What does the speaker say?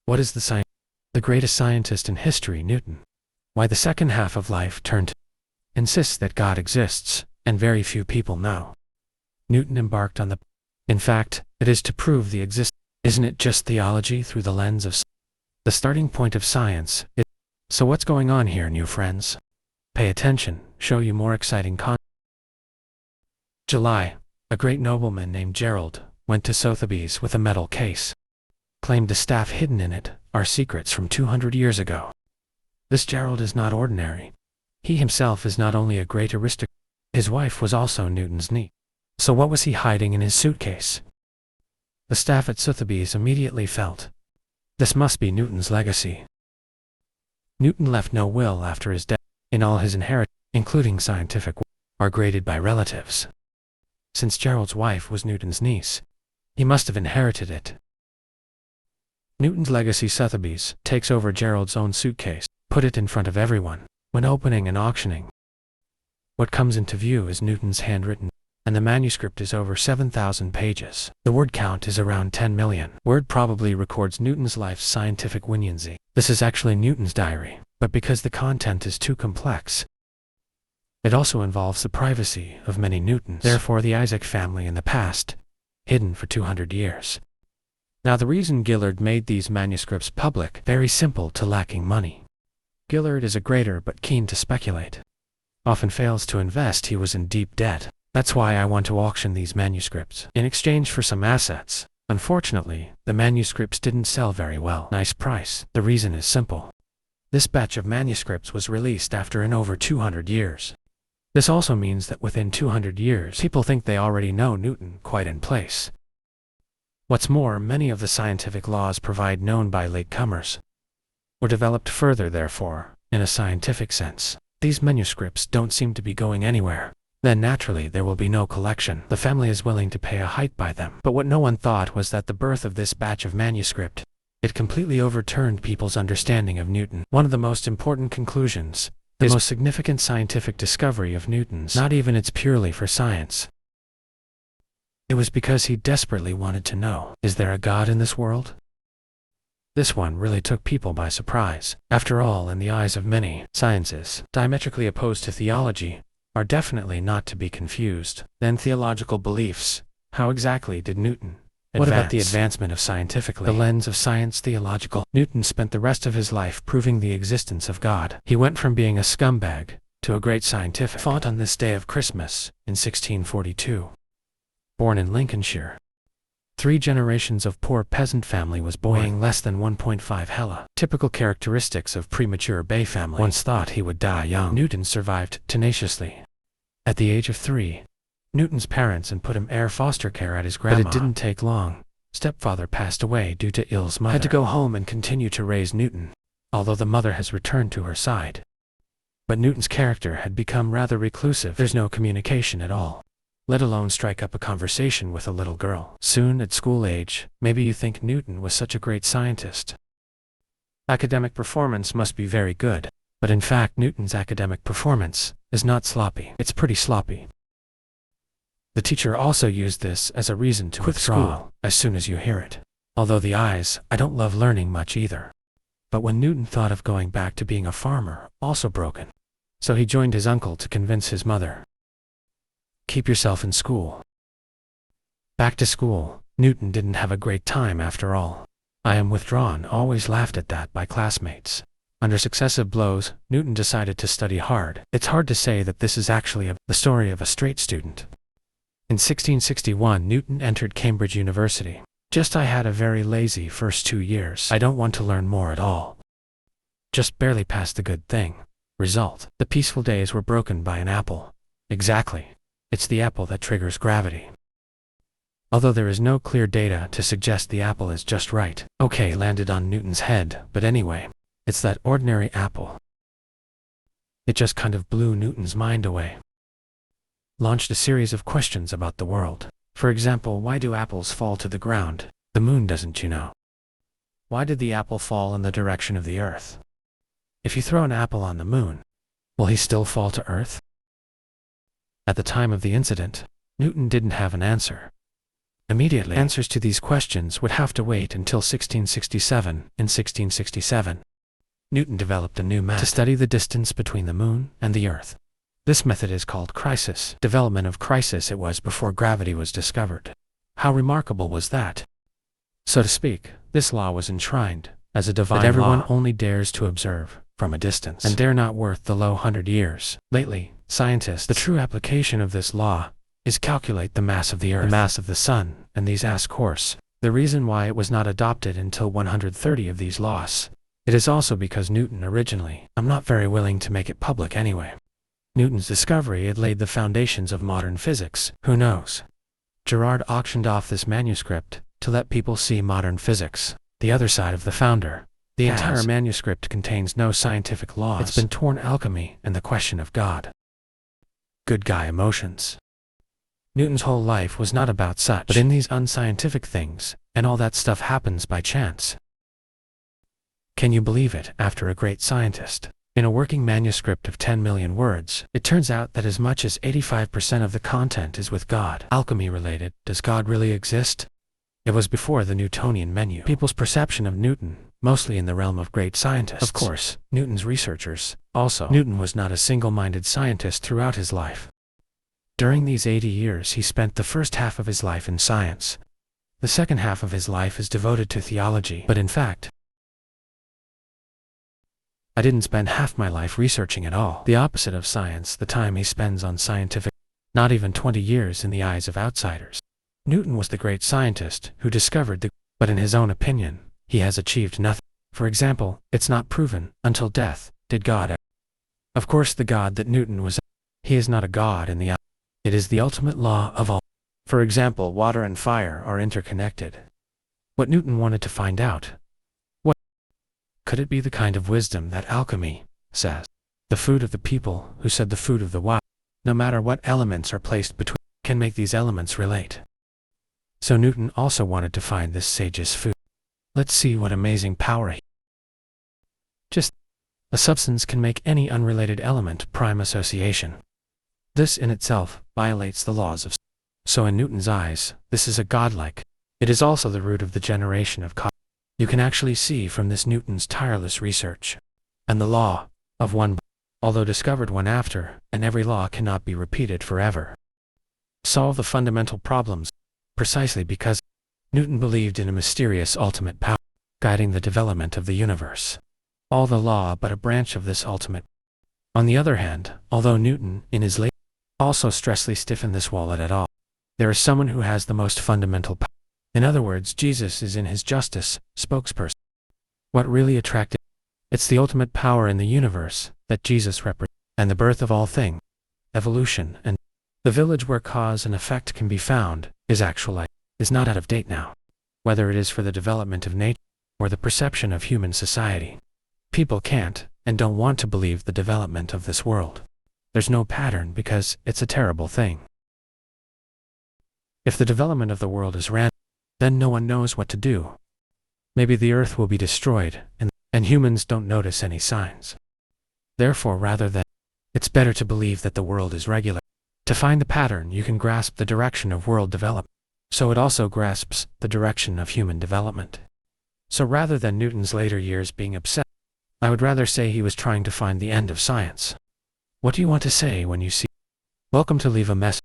What is the greatest scientist in history, Newton? Why the second half of life turned insists that God exists, and very few people know. Newton embarked on in fact, it is to prove the existence. Isn't it just theology through the lens of the starting point of science? So what's going on here, new friends? Pay attention, show you more exciting content. July, a great nobleman named Gerald went to Sotheby's with a metal case. Claimed the staff hidden in it are secrets from 200 years ago. This Gerald is not ordinary. He himself is not only a great aristocrat, his wife was also Newton's niece. So what was he hiding in his suitcase? The staff at Sotheby's immediately felt, this must be Newton's legacy. Newton left no will after his death, and all his inheritance, including scientific work, are graded by relatives. Since Gerald's wife was Newton's niece, he must have inherited it. Newton's legacy. Sotheby's takes over Gerald's own suitcase, put it in front of everyone. When opening and auctioning, what comes into view is Newton's handwritten, and the manuscript is over 7,000 pages. The word count is around 10 million. Word probably records Newton's life's scientific whimsy. This is actually Newton's diary, but because the content is too complex, it also involves the privacy of many Newtons. Therefore, the Isaac family in the past, hidden for 200 years. Now, the reason Gillard made these manuscripts public, very simple to lacking money. Gillard is a grader but keen to speculate. Often fails to invest. He was in deep debt. That's why I want to auction these manuscripts in exchange for some assets. Unfortunately, the manuscripts didn't sell very well. Nice price. The reason is simple. This batch of manuscripts was released after over 200 years. This also means that within 200 years, people think they already know Newton quite in place. What's more, many of the scientific laws provided known by latecomers were developed further. Therefore, in a scientific sense, these manuscripts don't seem to be going anywhere. Then naturally there will be no collection. The family is willing to pay a hike by them. But what no one thought was that the birth of this batch of manuscript, it completely overturned people's understanding of Newton. One of the most important conclusions, the most significant scientific discovery of Newton's, not even it's purely for science. It was because he desperately wanted to know, is there a God in this world? This one really took people by surprise. After all, in the eyes of many, sciences, diametrically opposed to theology, are definitely not to be confused. Then theological beliefs. How exactly did Newton advance? What about the advancement of scientifically? The lens of science. Theological. Newton spent the rest of his life proving the existence of God. He went from being a scumbag to a great scientific. Fought on this day of Christmas in 1642. Born in Lincolnshire. 3 generations of poor peasant family was born, weighing less than 1.5 hella. Typical characteristics of premature Bay family. Once thought he would die young. Newton survived tenaciously. At the age of 3, Newton's parents put him foster care at his grandma. But it didn't take long. Stepfather passed away due to ill's mother. Had to go home and continue to raise Newton, although the mother has returned to her side. But Newton's character had become rather reclusive. There's no communication at all, let alone strike up a conversation with a little girl. Soon at school age, maybe you think Newton was such a great scientist. Academic performance must be very good, but in fact Newton's academic performance is not sloppy. It's pretty sloppy. The teacher also used this as a reason to quit school as soon as you hear it. Although I don't love learning much either. But when Newton thought of going back to being a farmer, also broken. So he joined his uncle to convince his mother. Keep yourself in school. Back to school, Newton didn't have a great time after all. I am withdrawn, always laughed at that by classmates. Under successive blows, Newton decided to study hard. It's hard to say that this is actually the story of a straight student. In 1661, Newton entered Cambridge University. I had a very lazy first 2 years. I don't want to learn more at all. Just barely passed the good thing. Result, the peaceful days were broken by an apple. Exactly. It's the apple that triggers gravity. Although there is no clear data to suggest the apple is just right. Okay, landed on Newton's head, but anyway, it's that ordinary apple. It just kind of blew Newton's mind away. Launched a series of questions about the world. For example, why do apples fall to the ground? The moon doesn't, you know. Why did the apple fall in the direction of the earth? If you throw an apple on the moon, will he still fall to earth? At the time of the incident, Newton didn't have an answer. Immediately, answers to these questions would have to wait until 1667. In 1667, Newton developed a new method to study the distance between the moon and the Earth. This method is called crisis. Development of crisis it was before gravity was discovered. How remarkable was that? So to speak, this law was enshrined as a divine law that everyone only dares to observe from a distance, and dare not worth the low 100 years. Lately, scientists, the true application of this law is calculate the mass of the Earth, the mass of the Sun, and these ask course. The reason why it was not adopted until 130 of these laws. It is also because Newton originally, I'm not very willing to make it public anyway. Newton's discovery had laid the foundations of modern physics. Who knows? Gerard auctioned off this manuscript to let people see modern physics, the other side of the founder. The entire manuscript contains no scientific laws. It's been torn alchemy and the question of God. Good guy emotions. Newton's whole life was not about such, but in these unscientific things, and all that stuff happens by chance. Can you believe it? After a great scientist, in a working manuscript of 10 million words, it turns out that as much as 85% of the content is with God. Alchemy related. Does God really exist? It was before the Newtonian menu. People's perception of Newton, mostly in the realm of great scientists. Of course, Newton's researchers. Also, Newton was not a single-minded scientist throughout his life. During these 80 years he spent the first half of his life in science. The second half of his life is devoted to theology. But in fact, I didn't spend half my life researching at all. The opposite of science, the time he spends on scientific, not even 20 years in the eyes of outsiders. Newton was the great scientist who discovered the, but in his own opinion, he has achieved nothing. For example, it's not proven, until death, did God ever. Of course the God that Newton was, he is not a God in the eye. It is the ultimate law of all. For example, water and fire are interconnected. What Newton wanted to find out. What could it be? The kind of wisdom that alchemy says. The food of the people who said the food of the wild. No matter what elements are placed between, can make these elements relate. So Newton also wanted to find this sage's food. Let's see what amazing power he. Just a substance can make any unrelated element prime association. This in itself violates the laws of. So in Newton's eyes, this is a godlike. It is also the root of the generation of cosmos. You can actually see from this Newton's tireless research. And the law of one, although discovered one after, and every law cannot be repeated forever. Solve the fundamental problems, precisely because Newton believed in a mysterious ultimate power, guiding the development of the universe. All the law but a branch of this ultimate. On the other hand, although Newton, in his late, also stressly stiffened this wallet at all, there is someone who has the most fundamental power. In other words, Jesus is in his justice, spokesperson. What really attracted? It's the ultimate power in the universe that Jesus represents, and the birth of all things, evolution, and the village where cause and effect can be found, is actualized, is not out of date now. Whether it is for the development of nature, or the perception of human society. People can't, and don't want to believe the development of this world. There's no pattern because it's a terrible thing. If the development of the world is random, then no one knows what to do. Maybe the earth will be destroyed, and humans don't notice any signs. Therefore, rather than, it's better to believe that the world is regular. To find the pattern, you can grasp the direction of world development. So it also grasps the direction of human development. So rather than Newton's later years being upset, I would rather say he was trying to find the end of science. What do you want to say when you see? Welcome to leave a message.